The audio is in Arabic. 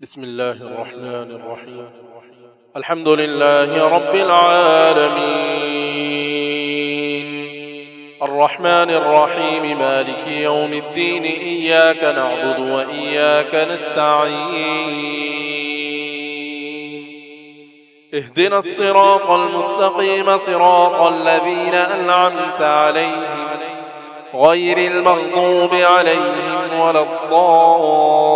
بسم الله الرحمن الرحيم. الحمد لله رب العالمين، الرحمن الرحيم، مالك يوم الدين. إياك نعبد وإياك نستعين. اهدنا الصراط المستقيم، صراط الذين أنعمت عليهم غير المغضوب عليهم ولا الضالين.